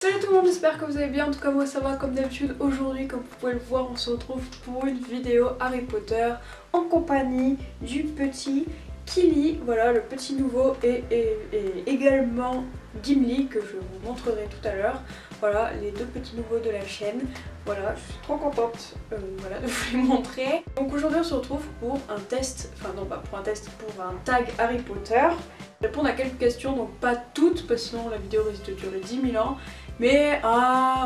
Salut tout le monde, j'espère que vous allez bien, en tout cas moi ça va comme d'habitude. Aujourd'hui, comme vous pouvez le voir, on se retrouve pour une vidéo Harry Potter en compagnie du petit Kili, voilà le petit nouveau, et également Gimli que je vous montrerai tout à l'heure. Voilà les deux petits nouveaux de la chaîne. Voilà, je suis trop contente voilà, de vous les montrer. Donc aujourd'hui on se retrouve pour un test, enfin non pas pour un test, pour un tag Harry Potter. Répondre à quelques questions, donc pas toutes parce que sinon la vidéo risque de durer 10 000 ans, mais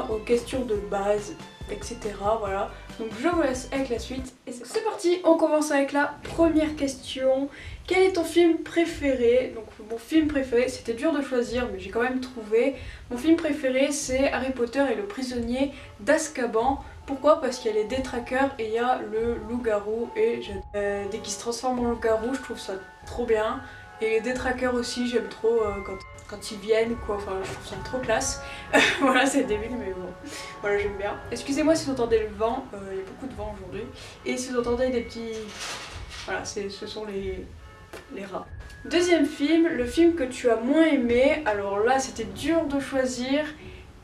aux questions de base, etc. Voilà, donc je vous laisse avec la suite et c'est parti. On commence avec la première question. Quel est ton film préféré? Donc mon film préféré, c'était dur de choisir mais j'ai quand même trouvé. Mon film préféré c'est Harry Potter et le prisonnier d'Azkaban. Pourquoi? Parce qu'il y a les détraqueurs et il y a le loup-garou, et dès qu'il se transforme en loup-garou je trouve ça trop bien. Et les détraqueurs aussi, j'aime trop quand ils viennent, quoi, enfin je trouve ça trop classe. Voilà, c'est débile mais bon, voilà, j'aime bien. Excusez-moi si vous entendez le vent, il y a beaucoup de vent aujourd'hui. Et si vous entendez des petits... Voilà, ce sont les rats. Deuxième film, le film que tu as moins aimé. Alors là c'était dur de choisir,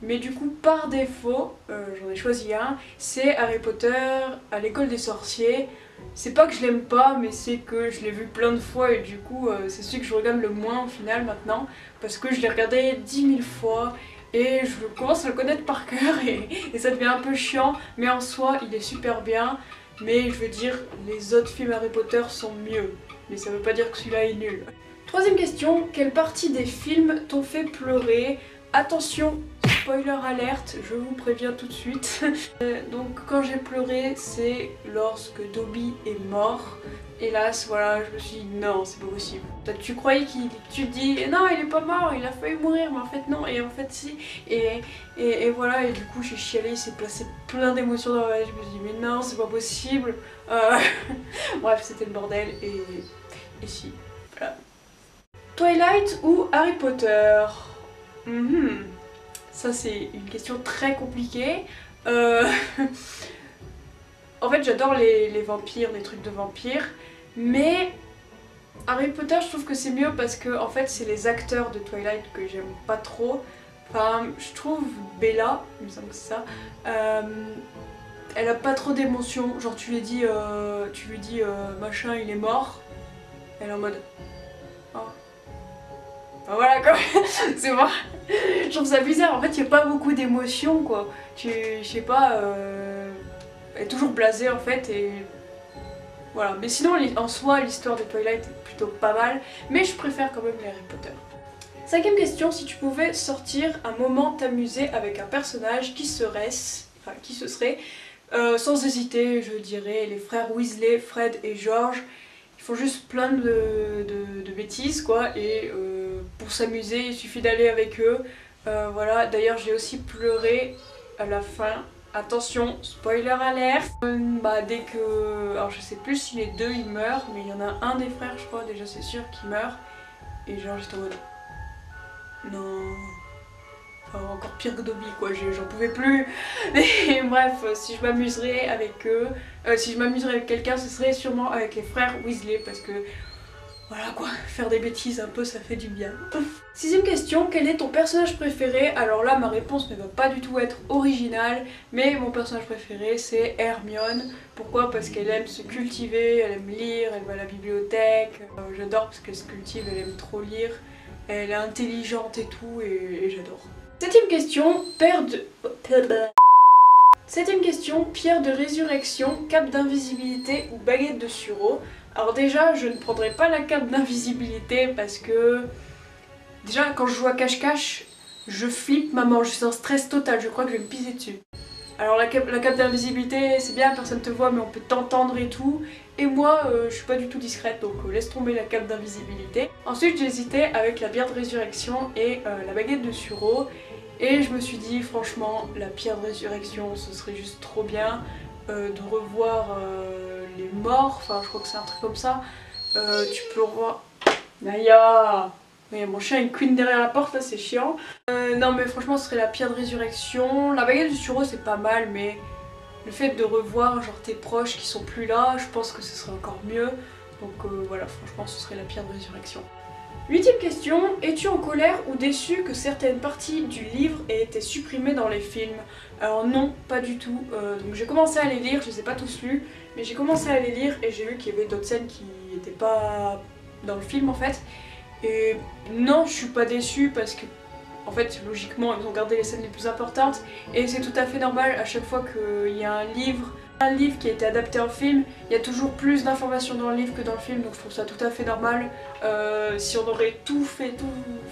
mais du coup par défaut, j'en ai choisi un. C'est Harry Potter à l'école des sorciers. C'est pas que je l'aime pas, mais c'est que je l'ai vu plein de fois et du coup c'est celui que je regarde le moins au final maintenant, parce que je l'ai regardé 10 000 fois et je commence à le connaître par cœur et ça devient un peu chiant, mais en soi il est super bien. Mais je veux dire, les autres films Harry Potter sont mieux, mais ça veut pas dire que celui-là est nul. Troisième question, quelle partie des films t'ont fait pleurer? Attention, spoiler alerte, je vous préviens tout de suite. Donc quand j'ai pleuré, c'est lorsque Dobby est mort. Hélas, voilà, je me suis dit non, c'est pas possible. Tu croyais tu te dis non, il est pas mort, il a failli mourir, mais en fait non, et en fait si. Et voilà, et du coup j'ai chialé, il s'est placé plein d'émotions dans ma tête. Je me suis dit mais non, c'est pas possible. Bref, c'était le bordel, et si, voilà. Twilight ou Harry Potter? Ça c'est une question très compliquée. En fait j'adore les vampires, les trucs de vampires, mais Harry Potter je trouve que c'est mieux parce que en fait c'est les acteurs de Twilight que j'aime pas trop. Enfin je trouve Bella, il me semble que c'est ça, elle a pas trop d'émotions. Genre tu lui dis machin il est mort, elle est en mode oh. Enfin, voilà quoi, c'est moi. Je trouve ça bizarre, en fait il n'y a pas beaucoup d'émotions quoi. Je sais pas, elle est toujours blasée en fait et voilà. Mais sinon en soi l'histoire de Twilight est plutôt pas mal, mais je préfère quand même les Harry Potter. Cinquième question, si tu pouvais sortir un moment t'amuser avec un personnage, qui serait-ce? Enfin qui ce serait? Sans hésiter je dirais les frères Weasley, Fred et George. Ils font juste plein de bêtises quoi, et pour s'amuser il suffit d'aller avec eux. Voilà, d'ailleurs j'ai aussi pleuré à la fin. Attention, spoiler alert. Dès que... Alors je sais plus si les deux ils meurent, mais il y en a un des frères je crois, déjà c'est sûr, qui meurt. Et genre j'étais en mode... Non... Enfin, encore pire que Dobby quoi, j'en pouvais plus. Mais bref, si je m'amuserais avec eux, si je m'amuserais avec quelqu'un, ce serait sûrement avec les frères Weasley, parce que voilà quoi, faire des bêtises un peu ça fait du bien. Sixième question, quel est ton personnage préféré? Alors là ma réponse ne va pas du tout être originale, mais mon personnage préféré c'est Hermione. Pourquoi? Parce qu'elle aime se cultiver, elle aime lire, elle va à la bibliothèque. J'adore parce qu'elle se cultive, elle aime trop lire, elle est intelligente et tout, et j'adore. Septième question, Septième question, pierre de résurrection, cape d'invisibilité ou baguette de sureau. Alors déjà, je ne prendrai pas la cape d'invisibilité parce que... Déjà, quand je joue à cache-cache, je flippe ma mort, je suis en stress total, je crois que je vais me pisser dessus. Alors la cape d'invisibilité, c'est bien, personne te voit mais on peut t'entendre et tout. Et moi, je suis pas du tout discrète, donc laisse tomber la cape d'invisibilité. Ensuite, j'hésitais avec la pierre de résurrection et la baguette de sureau. Et je me suis dit, franchement, la pierre de résurrection, ce serait juste trop bien de revoir les morts. Enfin, je crois que c'est un truc comme ça. Tu peux revoir... Naya! Oui, mon chien il couine derrière la porte, là c'est chiant. Non mais franchement ce serait la pierre de résurrection. La baguette du sureau c'est pas mal, mais le fait de revoir genre tes proches qui sont plus là, je pense que ce serait encore mieux. Donc voilà, franchement ce serait la pierre de résurrection. 8e question, es-tu en colère ou déçu que certaines parties du livre aient été supprimées dans les films? Alors non, pas du tout. Donc j'ai commencé à les lire, je les ai pas tous lus, mais j'ai commencé à les lire et j'ai vu qu'il y avait d'autres scènes qui n'étaient pas dans le film en fait. Et non, je suis pas déçue parce que en fait logiquement ils ont gardé les scènes les plus importantes et c'est tout à fait normal à chaque fois qu'il y a un livre qui a été adapté en film, il y a toujours plus d'informations dans le livre que dans le film, donc je trouve ça tout à fait normal. Si on aurait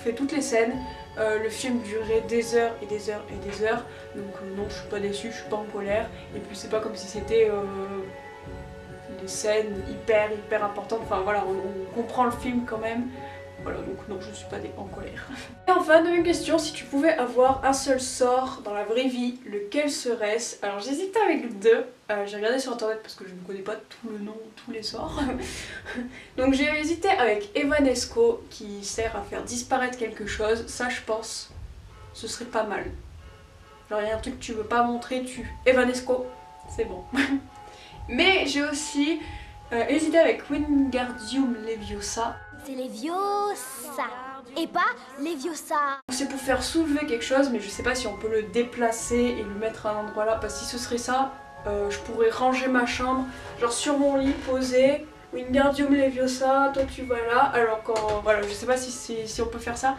fait toutes les scènes, le film durerait des heures et des heures et des heures, donc non, je suis pas déçue, je suis pas en colère, et puis c'est pas comme si c'était des scènes hyper importantes, enfin voilà, on comprend le film quand même. Voilà, donc non, je ne suis pas en colère. Et enfin, deuxième question, si tu pouvais avoir un seul sort dans la vraie vie, lequel serait-ce? Alors j'hésitais avec deux, j'ai regardé sur internet parce que je ne connais pas tout le nom, tous les sorts. Donc j'ai hésité avec Evanesco qui sert à faire disparaître quelque chose, ça je pense, ce serait pas mal. Genre il y a un truc que tu veux pas montrer, tu Evanesco, c'est bon. Mais j'ai aussi hésité avec Wingardium Leviosa. C'est Leviosa et pas Leviosa. C'est pour faire soulever quelque chose, mais je sais pas si on peut le déplacer et le mettre à un endroit là, parce que si ce serait ça, je pourrais ranger ma chambre, genre sur mon lit, poser Wingardium Leviosa, toi tu vas là, alors quand, voilà, je sais pas si on peut faire ça,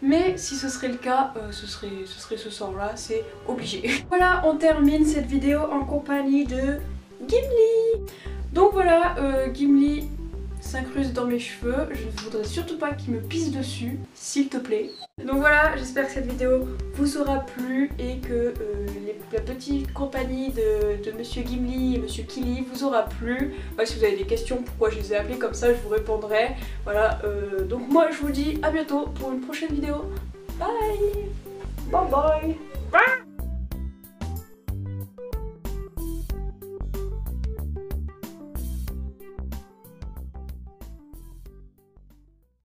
mais si ce serait le cas, ce serait ce sort là, c'est obligé. Voilà, on termine cette vidéo en compagnie de Gimli. Donc voilà, Gimli s'incruste dans mes cheveux, je ne voudrais surtout pas qu'il me pisse dessus, s'il te plaît. Donc voilà, j'espère que cette vidéo vous aura plu et que la petite compagnie de Monsieur Gimli et Monsieur Kili vous aura plu. Si vous avez des questions, pourquoi je les ai appelés comme ça, je vous répondrai. Voilà, donc moi je vous dis à bientôt pour une prochaine vidéo. Bye! Bye bye!